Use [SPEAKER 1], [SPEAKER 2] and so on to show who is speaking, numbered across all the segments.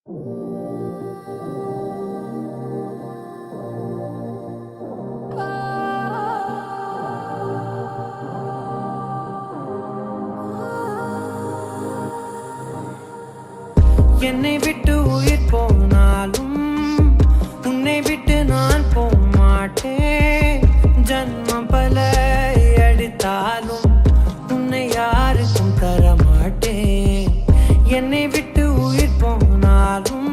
[SPEAKER 1] என்னை விட்டு உயிர் போனாலும் உன்னை விட்டு நான் போக மாட்டேன். ஜன்மம் பல எடுத்தாலும் உன்னை யாருக்கும் தர மாட்டேன். என்னை விட்டு உயிர் போனாலும்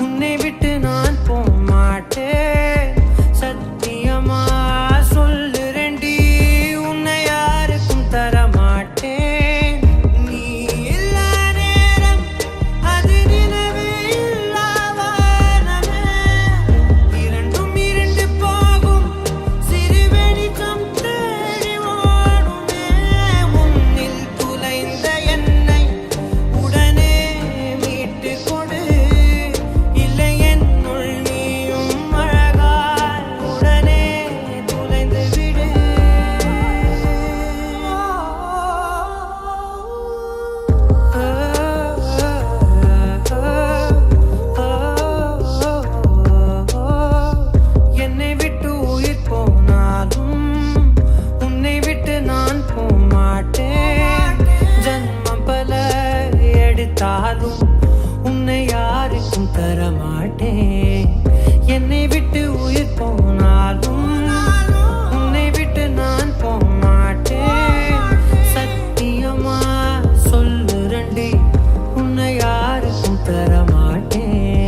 [SPEAKER 1] உன்னை விட்டு நான் போக மாட்டேன். சத்தியமா சொல்லுறேன்டி, உன்னை யாருக்கும் தர மாட்டேன். உன்னை யாருக்கும் தர மாட்டேன். என்னை விட்டு உயிர் போனாலும் உன்னை விட்டு நான் போக மாட்டேன். சத்தியமா சொல்லுறேன்டி, உன்னை யாருக்கும் தர மாட்டேன்.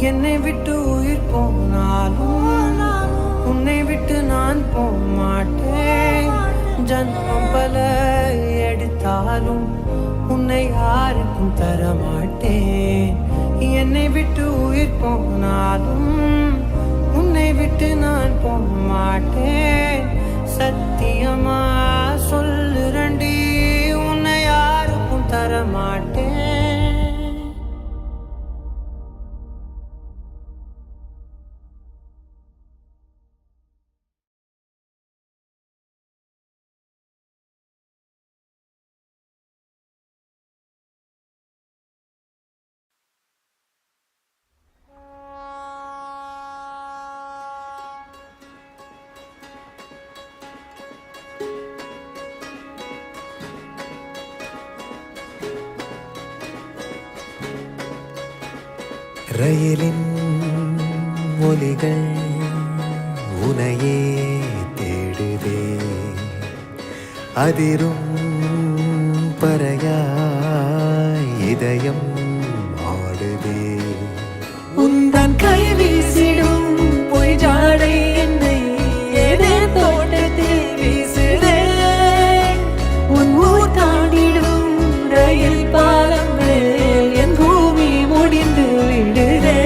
[SPEAKER 1] என்னை விட்டு உயிர் போனாலும் உன்னை விட்டு நான் போக மாட்டேன். ஜன்மம் பல எடுத்தாலும் உன்னை யாருக்கும் தர மாட்டேன். என்னை விட்டு உயிர் போனாலும் உன்னை விட்டு நான் போக மாட்டேன். சத்தியமா சொல்லுறேன்டி, உன்னை யாருக்கும் தர மாட்டேன்.
[SPEAKER 2] ரயிலின் ஒலிகள் உனையே தேடுதே, அதிரும் பறையாய் இதயம் ஆடுதே.
[SPEAKER 3] உந்தன் கை வீசிடும் பொய் ஜாடை என்னை ஏதே தோட்டத்தில் வீசுதே. உன் ஊர் தாண்டிடும் ரயில் பாலம் மேல் என் பூமி முடிந்து விடுதே.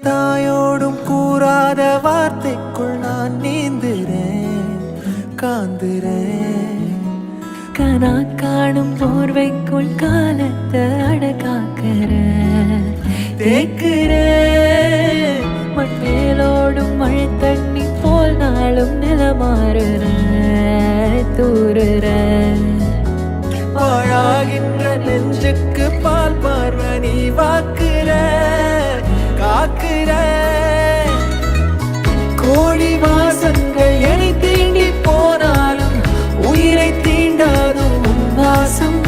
[SPEAKER 2] தாயோடும் கூறாத வார்த்தைக்குள் நான் நீந்துறேன் காந்துறேன்.
[SPEAKER 3] கனா காணும் போர்வைக்குள் காலத்தை அடகாக்கிற தேக்குற மண்ணேலோடும் மழை தண்ணி போல் நாளும் நிலமாறுற தூறுற
[SPEAKER 2] பாழாகின்ற நெஞ்சுக்கு பால் பார்வனி வாக்குற காக்குற. கோடி வாசங்கள் என்னை தீண்டி போனாலும் உயிரை தீண்டாதும் உன் வாசம்.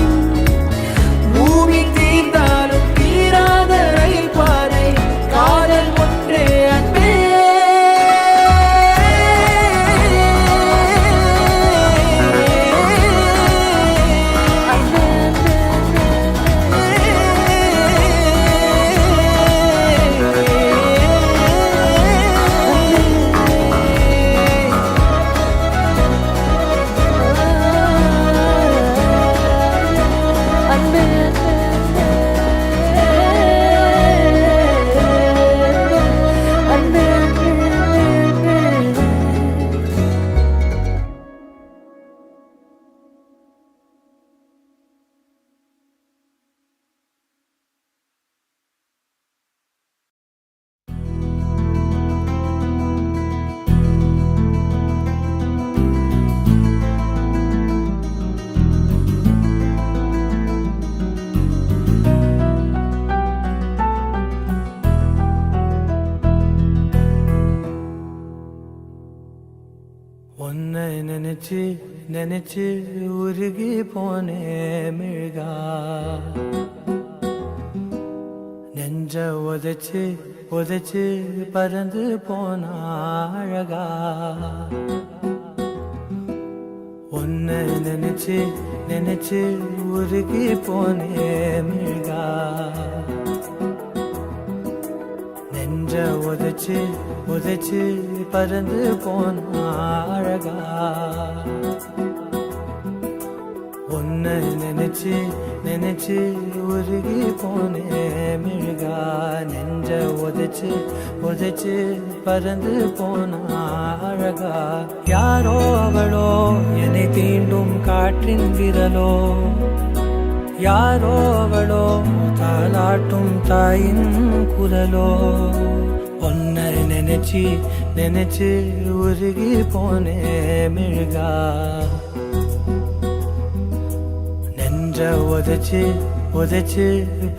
[SPEAKER 2] பூமி தீர்ந்தாலும் தீராத ரயில் பாதை காதல் ஒன்றே அன்பே.
[SPEAKER 1] உன்னை நினைச்சு நினைச்சு உருகி போனே மிழ்கா. நெஞ்ச உதைச்சு உதைச்சு பறந்து போன அழகா. உன்னை நினைச்சு நினைச்சு உருகி போனே மிழ்கா. நெஞ்ச உதைச்சு உதைச்சு பறந்து போன அழகா. உன்னை நினைச்சு நினைச்சு உருகி போனே மிழ்கா. நெஞ்ச உதைச்சு உதைச்சு பறந்து போன அழகா. யாரோ அவளோ என்னை தீண்டும் காற்றின் விரலோ. யாரோ அவளோ தாலாட்டும் தாயின் குரலோ. உன்னை நினைச்சு நினைச்சு உருகி போனே மிழ்கா. நெஞ்ச உதைச்சு உதைச்சு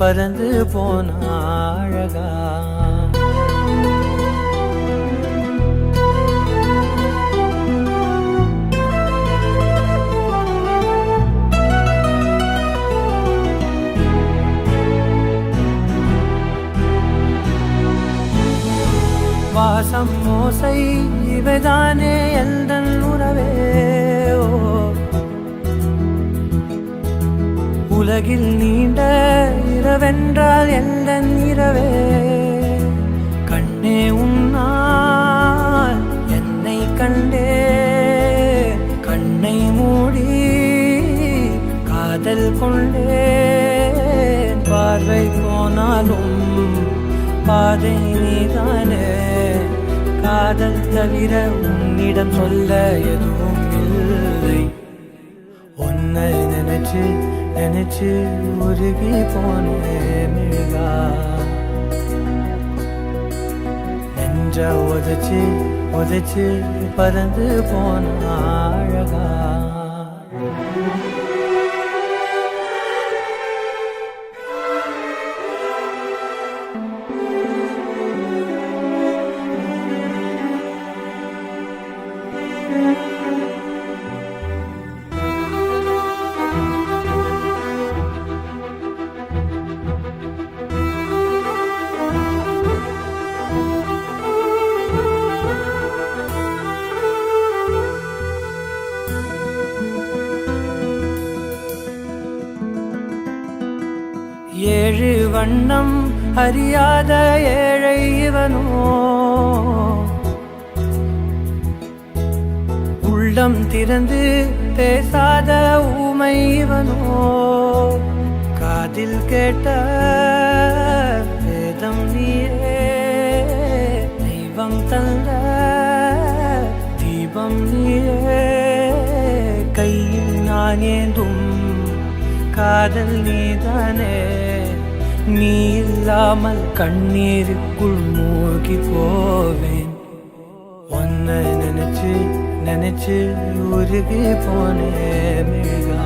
[SPEAKER 1] பறந்து போன அழகா. வாசம் மோசை இவைதானே எந்தன் உறவே. உலகில் நீண்ட இரவென்றால் எந்தன் இரவே. கண்ணே உன்னால் என்னை கண்டே கண்ணை மூடி காதல் கொண்டேன். பார்வை போனாலும் பாதை நீதானே. காதல் தவிர உன்னிடம் சொல்ல எதுவும் இல்லை. உன்னை நினைச்சு நினைச்சு உருகி போனே மிழ்கா. நெஞ்ச உதைச்சு உதைச்சு பறந்து போன அழகா. ஏழு வண்ணம் அறியாத ஏழை இவனோ. உள்ளம் திறந்து பேசாத ஊமை இவனோ. காதில் கேட்ட வேதம் நீயே நான் ஏந்தும் காதல் நீதானே. நீ இல்லாமல் கண்ணீருக்குள் மூழ்கி போவேன். உன்னை நினைச்சு நினைச்சு உருகி போனேன் மிழ்கா.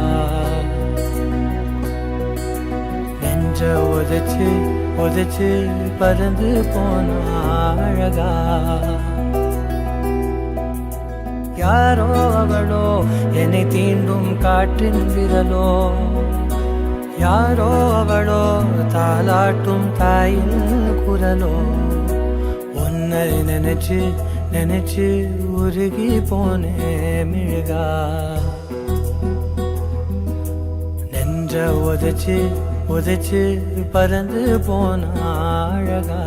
[SPEAKER 1] நெஞ்ச உதைச்சு உதைச்சு பறந்து போன அழகா. யாரோ அவளோ என்னை தீண்டும் காற்றின் விரலோ. யாரோ அவளோ தாலாட்டும் தாயின் குரலோ. உன்னை நினைச்சு நினைச்சு உருகி போனே மிழ்கா. நெஞ்ச உதைச்சு உதைச்சு பறந்து போன அழகா.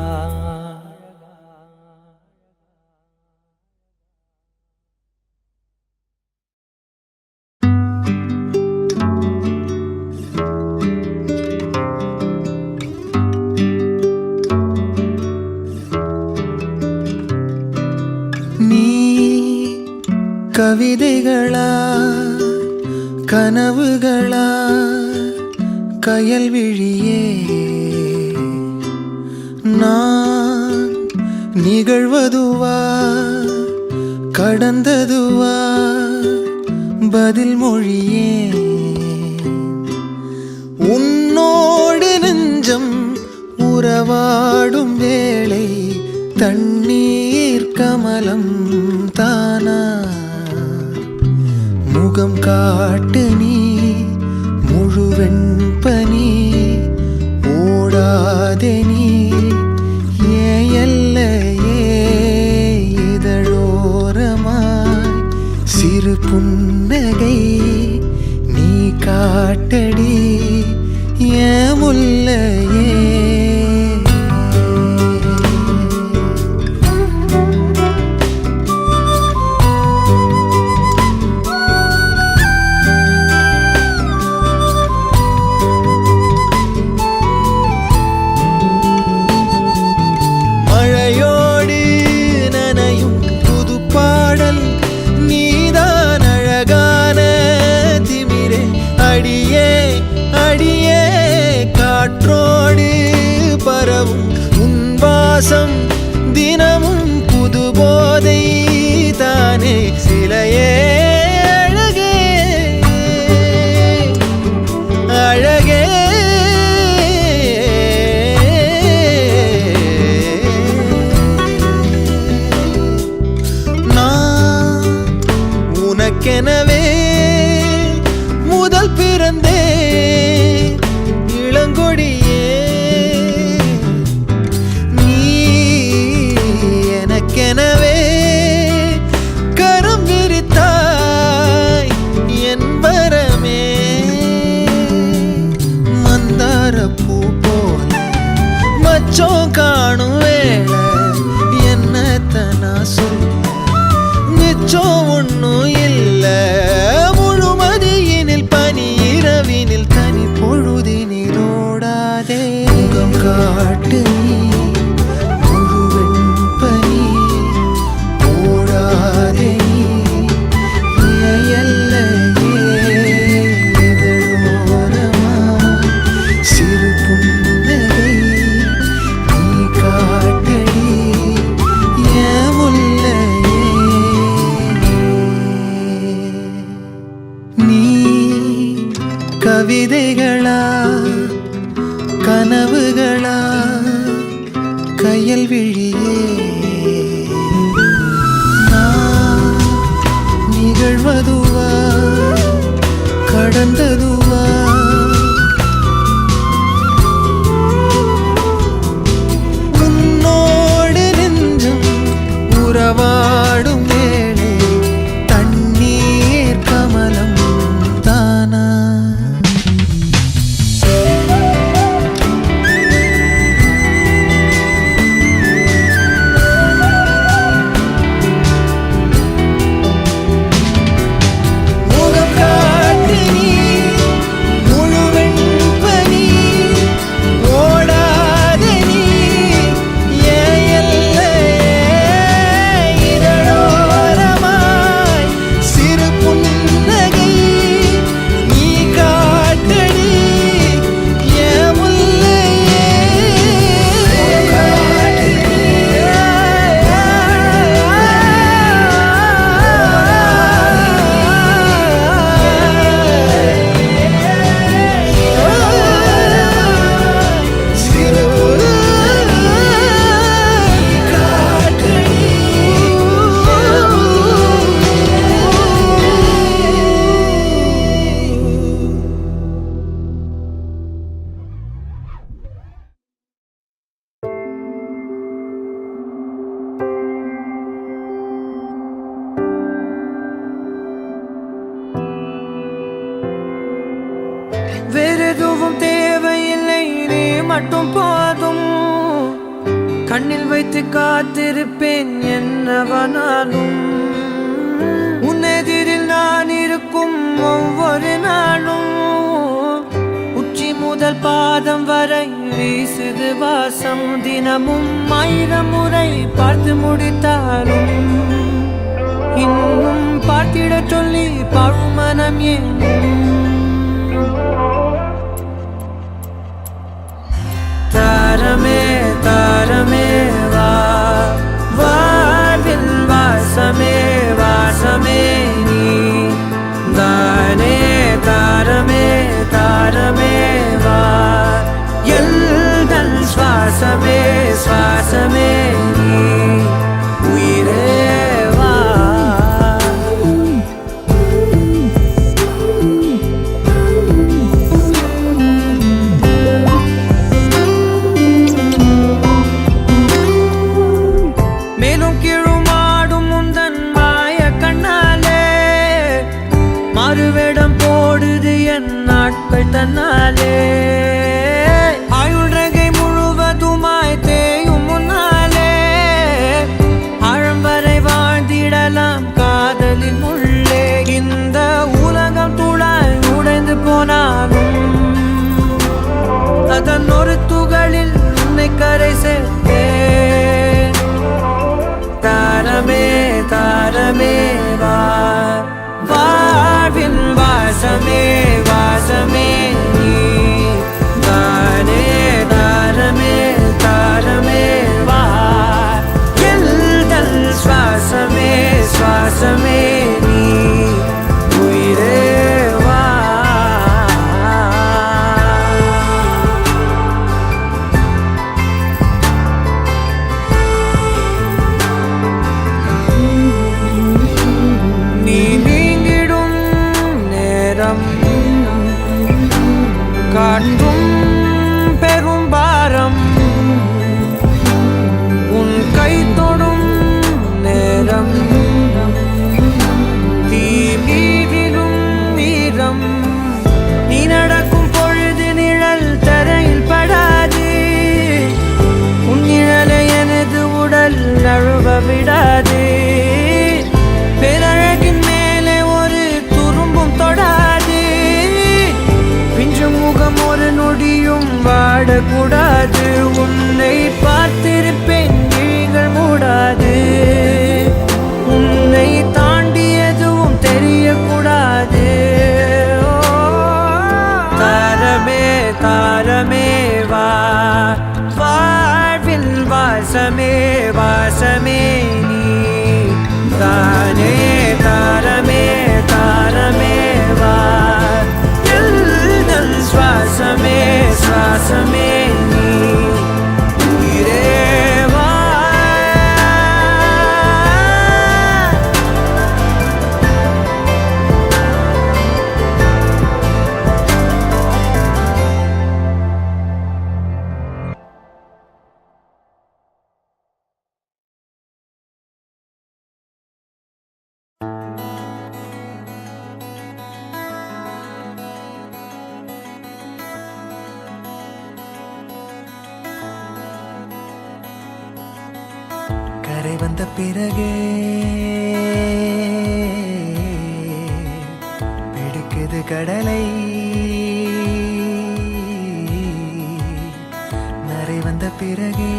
[SPEAKER 2] கவிதைகளா கனவுகளா கயல்விழியே நான் நிகழ்வதுவா கடந்ததுவா பதில் மொழியே. உன்னோடு நெஞ்சம் உறவாடும் வேளை தண்ணீர் கமலம் தானா. முகம் காட்டு நீ முழுவெண் பனி ஓடாதே நீ ஏல்லையே. இதழோரமாய் சிறு புன்னகை நீ காட்டடி ஏன் முல்லையே. காற்றோடு பரவும் உன் வாசம் தினமும் புது போதை தானே. சிலையே அழகே அழகே நான் உனக்கெனவே முதல் பிறந்தே இளங்கொடியே. நீ எனக்கெனவே கரம் விரித்தாய் என் வரமே. மந்தார பூ போல மச்சம் காணும் வேளை என்னத்தனா சொல்ல மிச்சம் ஒன்னும் இல்ல. முழுமதியினில் பனி இரவினில் தனி பொழுதினில் ஓடாதே. முகம் காட்டு நீ முழுவெண் பனி ஓடாதே நீ எல்லையே. இதழோரமா சிறு புன்னகை நீ காட்டடி ஏன் முல்லையே. நீ கவிதைகளா கனவுகளா கயல்விழியே நான் நிகழ்வதுவா கடந்ததுவா உன்னோடு நெஞ்சம் உறவாடும் வேளை தண்ணீர் கமலம் தானா.
[SPEAKER 1] மட்டும் போதும் கண்ணில் வைத்து காத்திருப்பேன் என்னவனாலும் உன்னெதிரில் நான் இருக்கும் ஒவ்வொரு நாளும் உச்சி முதல் பாதம் வரை வீசுது வாசம் தினமும் 1000 முறை பார்த்து முடித்தாலும் இன்னும் பார்த்திட சொல்லி பழுமனம் ஏன் தாரமே தாரமே வா வாழ்வின் வாசமே வாசமே நீ தானே தாரமே தாரமே வா எல்தன் சுவாசமே சுவாசமே நீ உயிரே வா மேலும் கீழுமாடும் முந்தன் மாய கண்ணாலே மறுவேடம் போடுது என் நாட்கள் தன்னாலே ஆயுள்ரகை முழுவதுமாய் தேயும் முன்னாலே ஆழம் வரை வாழ்ந்திடலாம் காதலின் உள்ளே இந்த உலகம் துளாய் உடைந்து போனாலும் அதன் ஒரு துகளில் உன்னை கரை சேர்த்தேன் தாரமே தாரமே வா வாழ்வின் வாசமே வாசமே நீ தானே தாரமே தாரமே வா எல்தல் சுவாசமே சுவாசமே நீ உயிரே வா நீ நீங்கிடும் நேரம் காட்டும் பெரும் பாரம் உன் கை தொடும் நேரம் தீ மீதிலும் வீரம் நீ நடக்கும் பொழுது நிழல் தரையில் படாது உன் நிழலை எனது உடல் நழுவ விடாது பேரழகின் மேலே ஒரு துரும்பும் தொடாது பிஞ்சு முகம் ஒரு நொடியும் வாடக்கூடாது உன்னை பார்த்திருப்பேன் விழிகள் மூடாது உன்னை தாண்டி எதுவும் தெரியக்கூடாது ஓ, தாரமே தாரமே வா வாழ்வில் வாசமே வாசமே நீ தானே தாரமே தாரமே வா எல்தல் சுவாசமே சுவாசமே நீ உயிரே வா
[SPEAKER 2] கரை வந்த பிறகே பிடிக்குது கடலை நரை வந்த பிறகே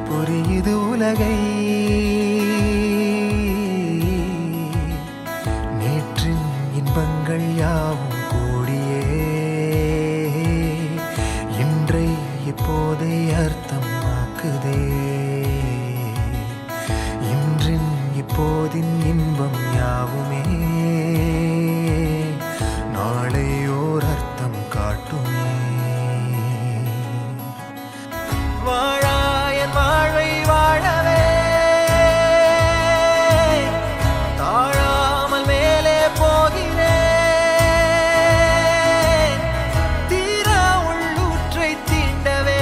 [SPEAKER 2] புரியுது உலகை நேற்றின் இன்பங்கள் யாவும் கூடியே இன்றை இப்போதை அர்த்தமாக்குதே இன்றின் இப்போதின் இன்பம் யாவுமே நாளை ஓர் அர்த்தம் காட்டுமே வாழாயன் வாழ்வை வாழவே தாழாமல் மேலே போகிறேன் தீரா உள்ளூற்றை தீண்டவே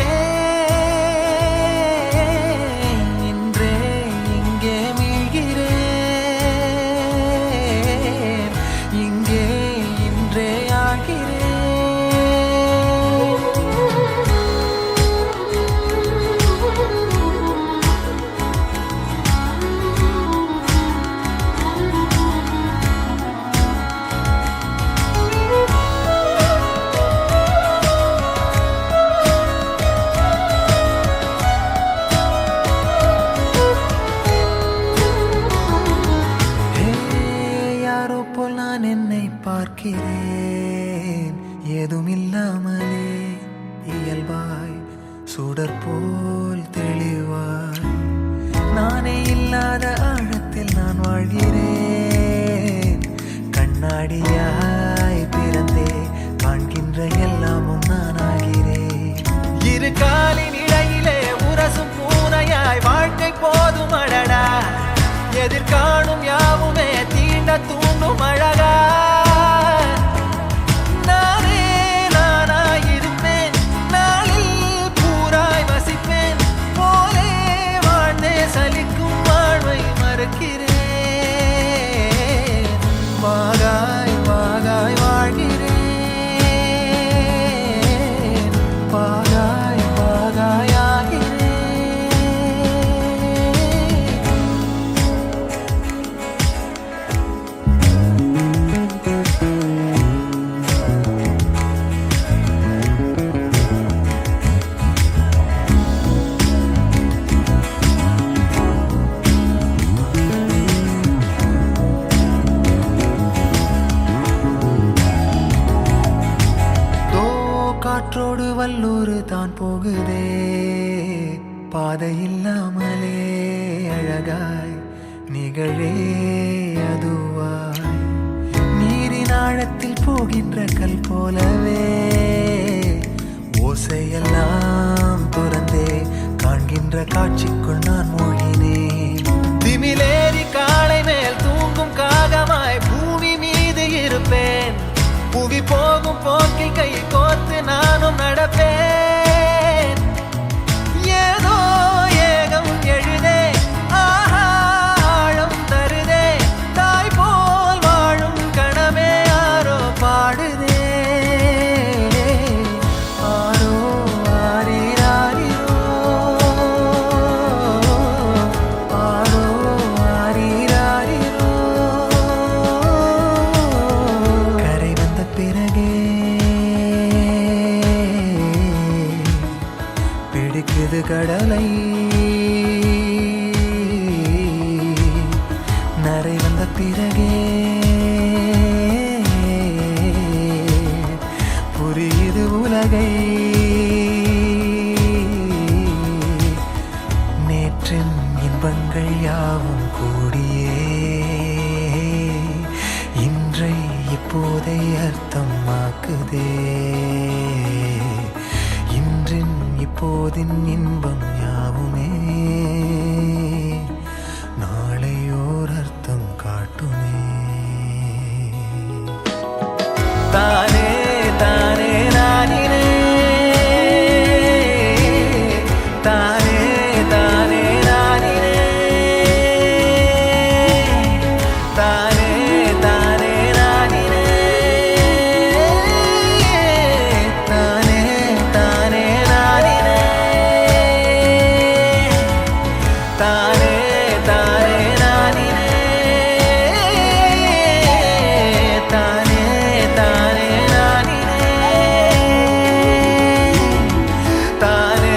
[SPEAKER 2] சுடர் போல் தெளிவாய் நானே இல்லாத ஆழத்தில் நான் வாழ்கிறேன் கண்ணாடியாய் பிறந்தே காண்கின்ற எல்லாமும் நான் ஆகிறேன் இரு காலின் இடையிலே உரசும் பூனையாய் வாழ்க்கை போதும் அடடா எதிர்காணும் யாவுமே தீண்ட தூண்டும் அழகா நானே நானாயிருப்பேன் நாளில் பூராய் வசிப்பேன் போலே வாழ்ந்தே சலிக்கும் வாழ்வை மறுக்கிறேன் வாகாய் வாகாய் வாழ்கிறேன் வாகாய் வாகாய் ஆகிறேன் காற்றோடு வல்லூர் தான் போகுதே பாதை இல்லாமலே அழகாய் நிகழே அதுவாய் நீரின் ஆழத்தில் போகின்ற கல் போலவே ஓசையெல்லாம் துறந்தே காண்கின்ற காட்சிக்குள் நான் மூழ்கினேன் திமிலேறி காலை மேல் தூங்கும் காகமாய் பூமி மீது இருப்பேன் புவி போகும் போக்கில் கை கோர்த்து நானும் நடப்பேன் ஏதோ ஏகம் எழுதே ஆழம் தருதே தாய் போல் வாழும் கணமே ஆரோ பாடுதே ஆரோ ஆரீராரிரோ ஆரோ ஆரீராரிரோ கரை வந்த பிறகே பிடிக்குது கடலை நரை வந்த பிறகே புரியுது உலகை நேற்றின் இன்பங்கள் யாவும் கூடியே இன்றை இப்போதை அர்த்தமாக்குதே இன்றின் இப்போதின் இன்பம் யாவுமே நாளையோர் அர்த்தம் காட்டுமே தானே தானே நானினே தானே தானே நானினே தானே தானே நானினே தானே தானே நானினே தானே தானே நானினே தானே தானே நானினே தானே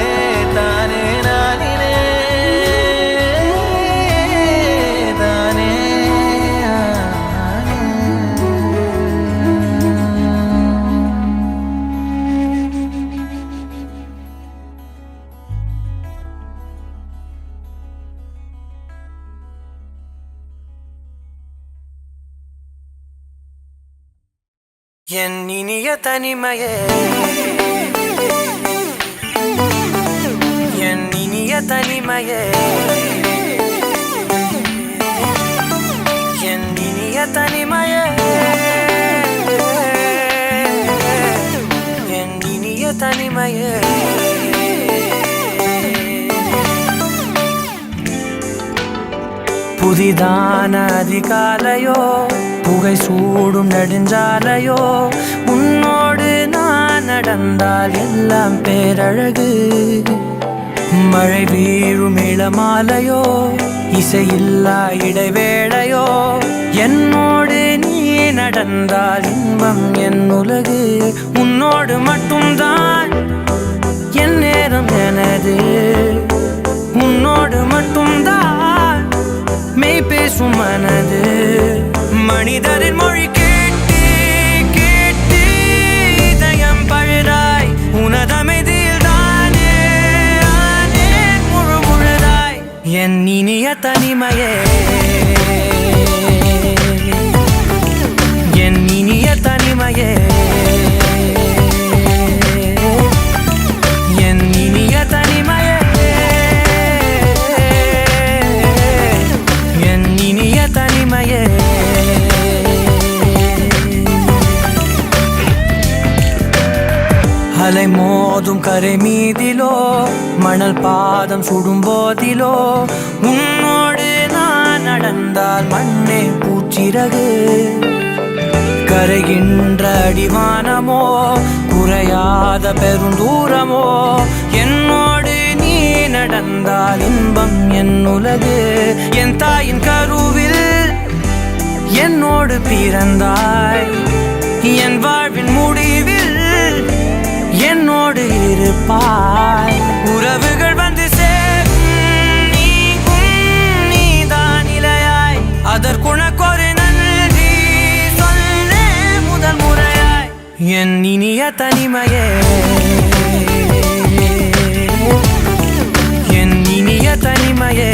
[SPEAKER 2] தானே நானினே தானே
[SPEAKER 1] என் இனிய தனிமையே என் இனிய தனிமையே என் இனிய தனிமையே என் இனிய தனிமையே புதிதான அதிகாலையோ புகை சூடும் நெடுஞ்சாலையோ உன்னோடு நான் நடந்தால் எல்லாம் பேரழகு மழை வீழும் இளமாலையோ இசையில்லா இடைவேளையோ என்னோடு நீ நடந்தால் இன்பம் என் உலகு உன்னோடு மட்டும்தான் என் நேரம் எனது உன்னோடு மட்டும்தான் மெய் பேசும் மனது மனிதரின் மொழி கேட்டு கேட்டு இதயம் பழுதாய் உனதமைதியில் தானே என் இனிய தனிமையே என் இனிய தனிமையே என் இனிய தனிமையே என் இனிய தனிமையே அலை மோதும் கரை மீதிலோ மணல் பாதம் சுடும் போதிலோ உன்னோடு நான் நடந்தால் மண்ணே பூச்சிறகு கரைகின்ற அடிவானமோ குறையாத பெருந்தூரமோ என்னோடு நீ நடந்தால் இன்பம் என் உலகு என் தாயின் கருவில் என்னோடு பிறந்தாய் என் வாழ்வின் முடிவில் என்னோடு இருப்பாய் உறவுகள் வந்து சேரும் நீதான் இலையாய் அதற்குணக்கொரு நன்றி சொல்லே முதல் முறையாய் என் இனிய தனிமையே என் இனிய தனிமையே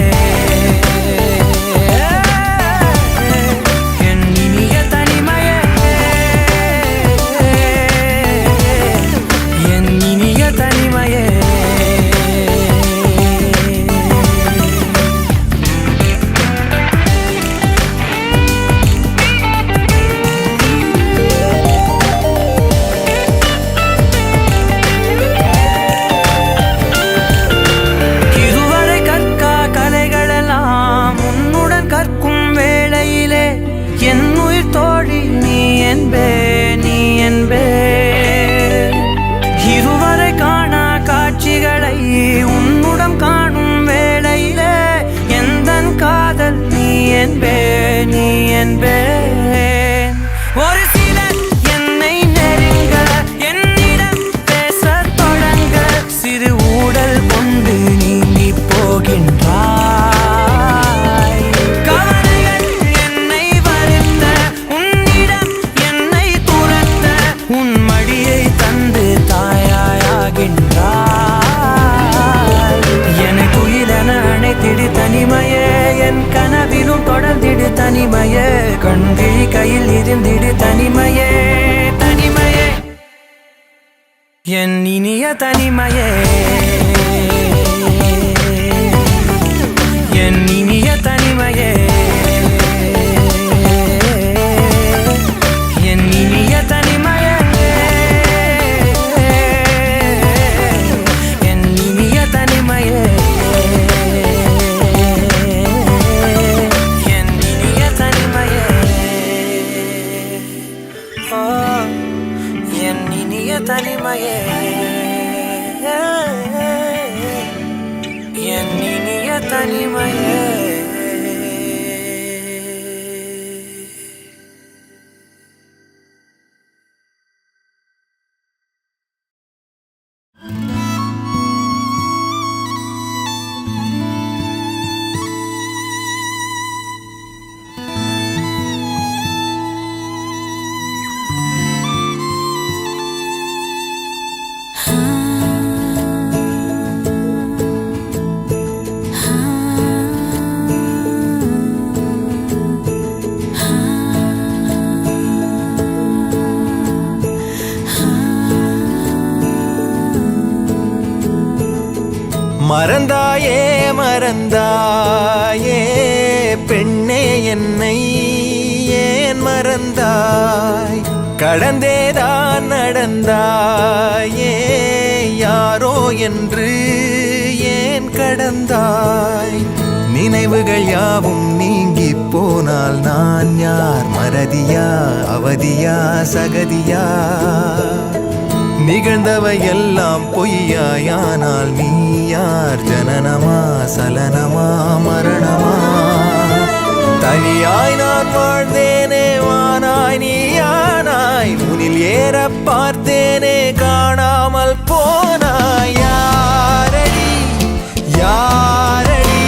[SPEAKER 1] ஒரு சிலர் என்னை நெருங்க என்னிடம் பேச தொடங்க சிறு ஊடல் கொண்டு நீங்கி போகின்றாய் கவலைகள் என்னை வருத்த உன்னிடம் என்னை துரத்த உன் மடியை தந்து தாயாயாகின்றாய் எனக்கு உயிரென அணைத்திடு தனிமையே என் கனவிலும் தொடர்ந்திடு தனிமையே கண்கிழி கையில் இருந்திடு தனிமையே தனிமையே என் இனிய தனிமையே என் இனிய தனிமையே என் இனிய தனிமையே என் இனிய தனிமையே தனிமையே என் இனிய தனிமையே
[SPEAKER 2] மறந்தாயே மறந்தாயே பெண்ணே என்னை ஏன் மறந்தாய் கடந்தேதான் நடந்தாயே யாரோ என்று ஏன் கடந்தாய் நினைவுகள் யாவும் நீங்கி போனால் நான் யார் மறதியா அவதியா சகதியா நிகழ்ந்தவை எல்லாம் பொய்யாயானால் நீ யார் ஜனனமா சலனமா மரணமா தனியாய் நான் வாழ்ந்தேனே வானாய் நீயானாய் முனில் ஏற பார்த்தேனே காணாமல் போனாய் யாரடி யாரடி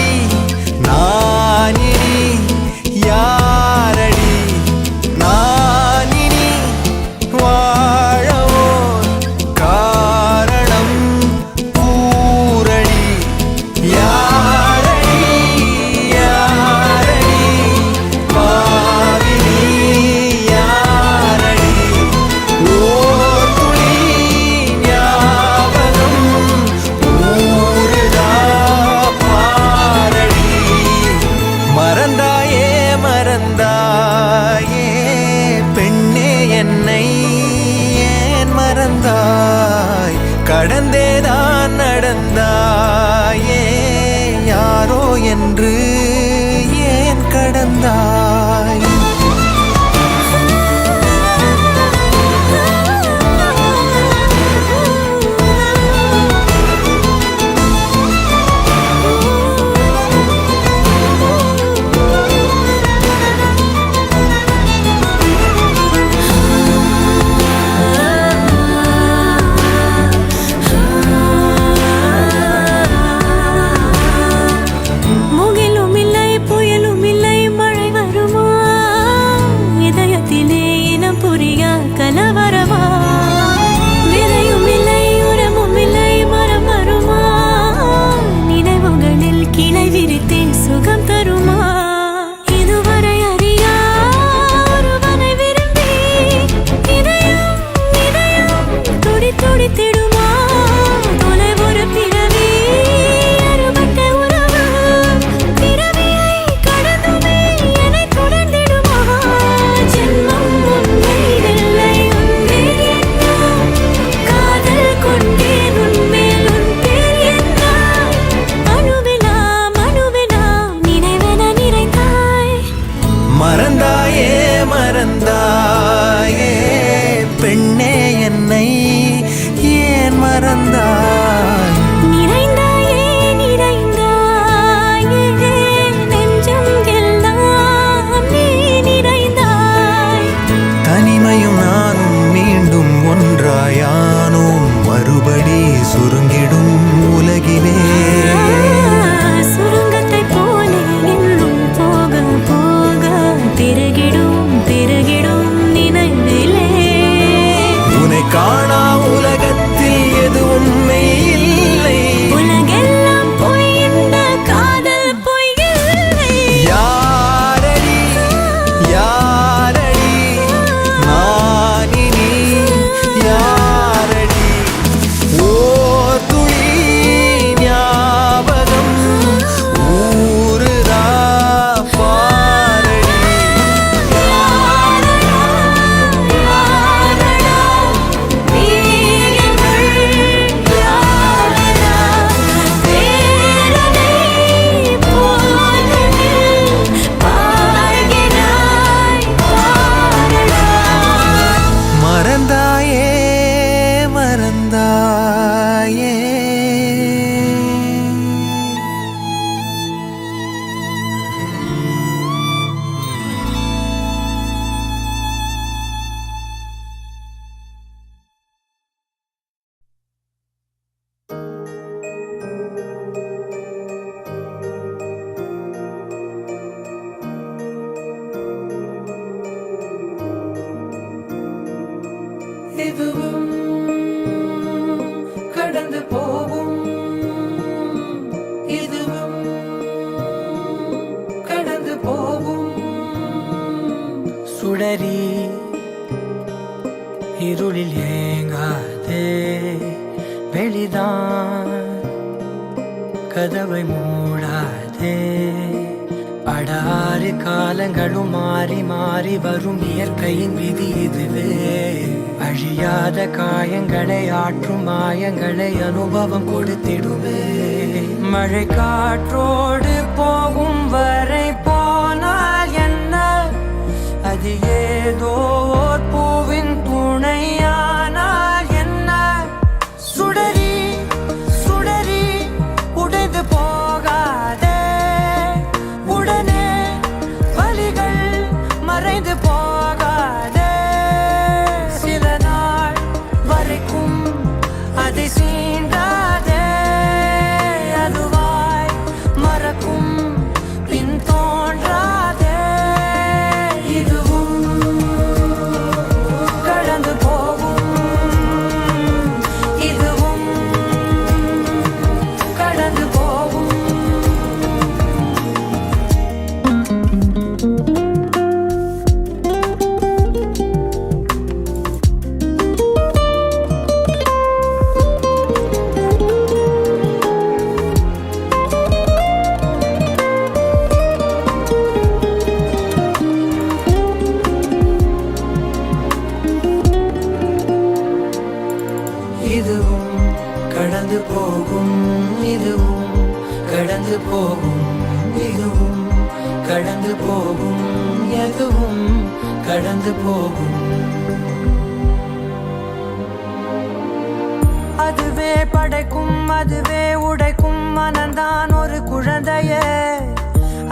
[SPEAKER 2] நானினி யாரடி நானினி வாழவோ காரணம் கூரடி யாரடி என்று ஏன் கடந்தாய்?
[SPEAKER 1] இதுவும் கடந்து போகும், இதுவும் கடந்து போகும். சுடரி இருளில் ஏங்காதே, வெளிதான் கதவை மூடாதே. படாறு காலங்களும் மாறி மாறி வரும் இயற்கையின் விதி இதுவே. அழியாத காயங்களை ஆற்றும் மாயங்களை அனுபவம் கொடுத்திடுவே. மழை காற்றோடு போகும் வரை போனால் என்ன, அது ஏதோ ஓர் பூவின் துணையானால் என்ன. சுடரி சுடரி உடைந்து போகாதே, உடனே வலிகள் மறைந்து போகாதே. சில நாள் வரைக்கும் அதை சீண்டாதே, அதுவாய் மறக்கும் பின் தோன்றாதே. இதுவும் கடந்து போகும், இதுவும் கடந்து போகும். இதுவும் கடந்து போகும், இதுவும் கடந்து போகும். இதுவும் கடந்து போகும், எதுவும் கடந்து போகும். அதுவே படைக்கும், அதுவே உடைக்கும், மனந்தான் ஒரு குழந்தையே.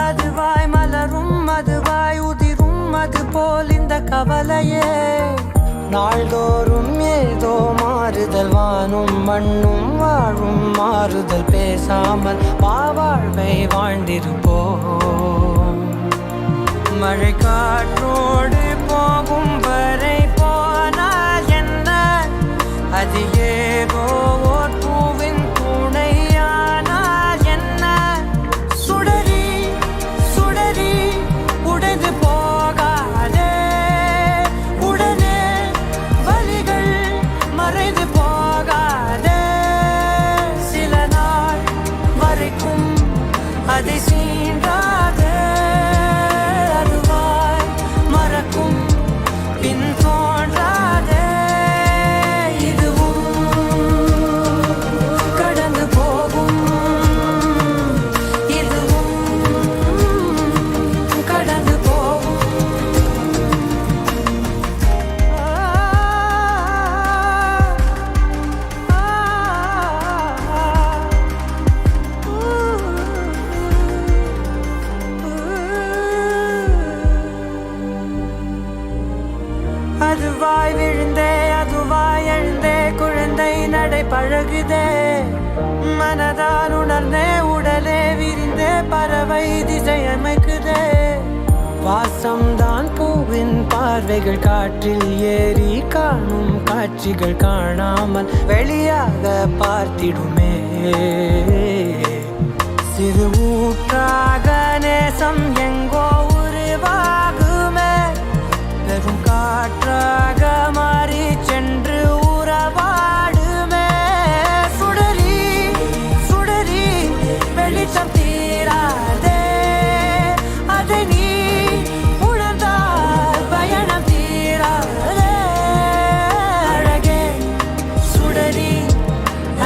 [SPEAKER 1] அதுவாய் மலரும், அதுவாய் உதிரும், அது போல் இந்த கவலையே. நாள்தோறும் ஏதோ மாறுதல், வானும் மண்ணும் வாழும் மாறுதல். பேசாமல் வாழ்வை வாழ்ந்திருப்போம். மழை காற்றோடு போகும் வரை போனால் என்ன, அது ஏதோ ஓர் பூவின் துணையானால் என்ன. சுடரி சுடரி உடைந்து போகாதே, உடனே வலிகள் மறைந்து போகாதே. சில நாள் வரைக்கும் அதை சீண்டாதே, அதுவாய் மறக்கும் பின் தோன்றாதே. அதுவாய் விழுந்தே, அதுவாய் எழுந்தே, குழந்தை நடை பழகுதே. மனதால் உணர்ந்தே, உடலே விரிந்தே, பறவை திசை அமைக்குதே. வாசம்தான் பூவின் பார்வைகள், காற்றில் ஏறி காணும் காட்சிகள் காணாமல் வெளியாக பார்த்திடுமே. சிறு ஊற்றாக நேசம் எங்கோ உருவாகுமே, பெரும் காற்றாக மாறி சென்று உறவாடுமே. சுடரி சுடரி வெளிச்சம் தீராதே, அதை நீ உணர்ந்தால் பயணம் தீராதே. அழகே சுடரி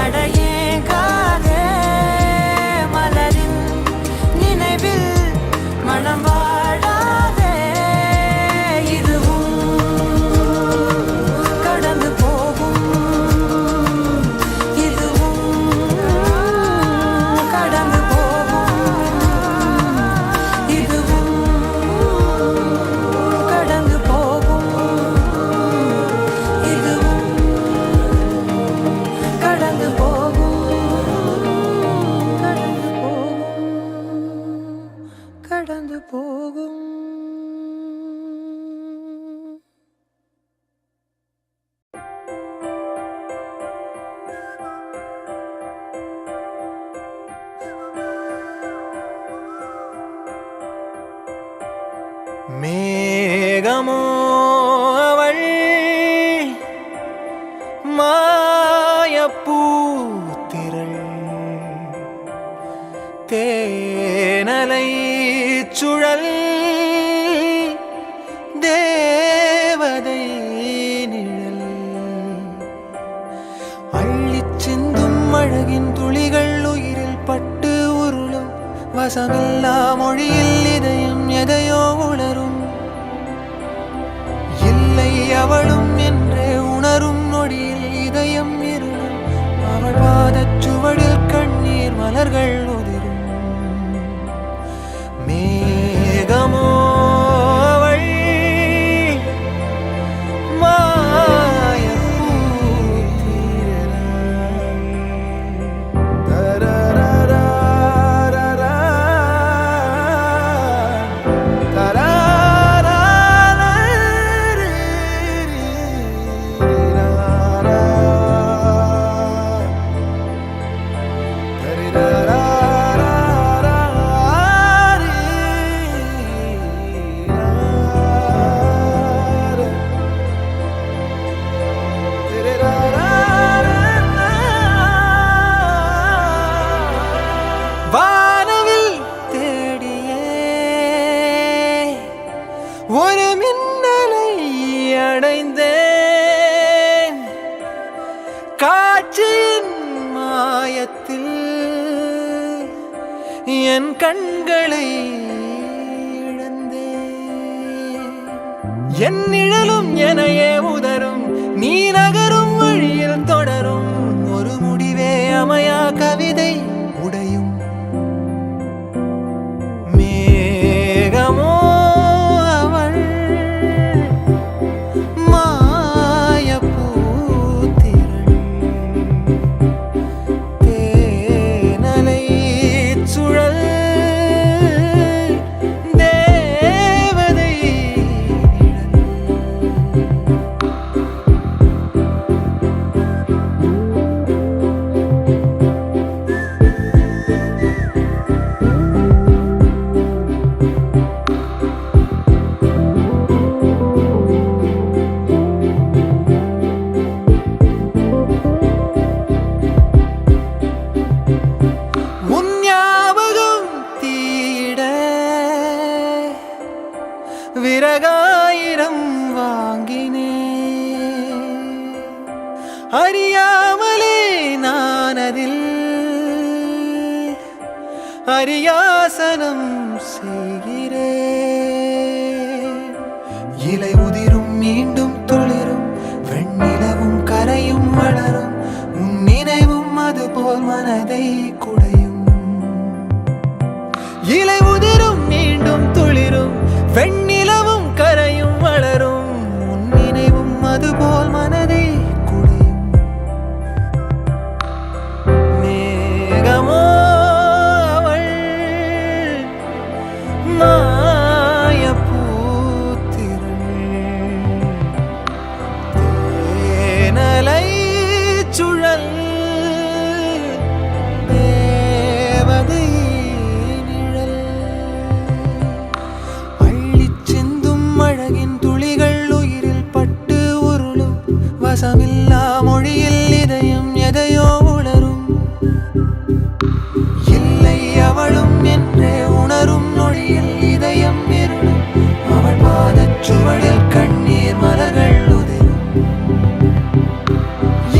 [SPEAKER 1] அடையேகாதே, மலரின் நினைவில் மனம் வாழாதே. கடந்து போகும்.
[SPEAKER 2] மேகமோ அவள் மாயப்பூத்திரள், தேனலை சுழல் தேவதை நிழல். அள்ளிச் சிந்தும் அழகின் துளிகள் உயிரில் பட்டு உருளும், வசமில்லா மொழியில் இதயம் எதையோ உணரும். இல்லை அவளும் என்றே உணரும் நொடியில் இதயம் இருளும். அவள் பாதச் சுவடில் கண்ணீர் மலர்கள் உதிரும். மேகமோ அவள் மாயப்பூத்திரள். என் கண்களை இழந்தேன். என் நிழலும் எனையே உதரும், நீ நகரும் வழியில் தொடரும், ஒரு முடிவே அமையா கவிதை உடையும். மேகமோ அவள் மாயப்பூத்திரள், தேனலை சுழல் தேவதை நிழல். உன் ஞாபகம் தீட விறகாயிரம் வாங்கினேன், அறியாமலே நான் அதில் அரியாசனம் செய்கிறேன். இலை உதிரும் மீண்டும் துளிரும், வெண்ணிலவும் கரையும் வளரும், உன் நினைவும் அதுபோல் மனதை குடையும். இலை உதிரும் மீண்டும் துளிரும், வெண்ணிலவும் கரையும் வளரும், உன் நினைவும் அதுபோல் மனதை குடையும். மேகமோ அவள் மாயப்பூத்திரள், தேனலை சுழல் தேவதை நிழல். அள்ளிச் சிந்தும் அழகின் துளிகள் உயிரில் பட்டு உருளும், வசமில்லா மொழியில் இதயம் எதையோ உணரும். இல்லை அவளும் என்றே உணரும் நொடியில் இதயம் இருளும், அவள் பாதச் சுவடில் கண்ணீர் மலர்கள் உதிரும்.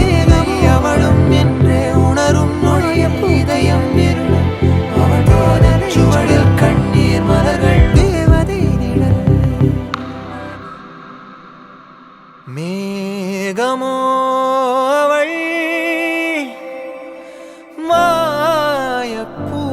[SPEAKER 2] இல்லை அவளும் என்றே உணரும் நொடியில் இதயம் இருளும், அவள் பாதச் சுவடில் கண்ணீர் மலர்கள் தேவதை நிழல். மேகமோ அவள் மாயப்பூத்திரள்.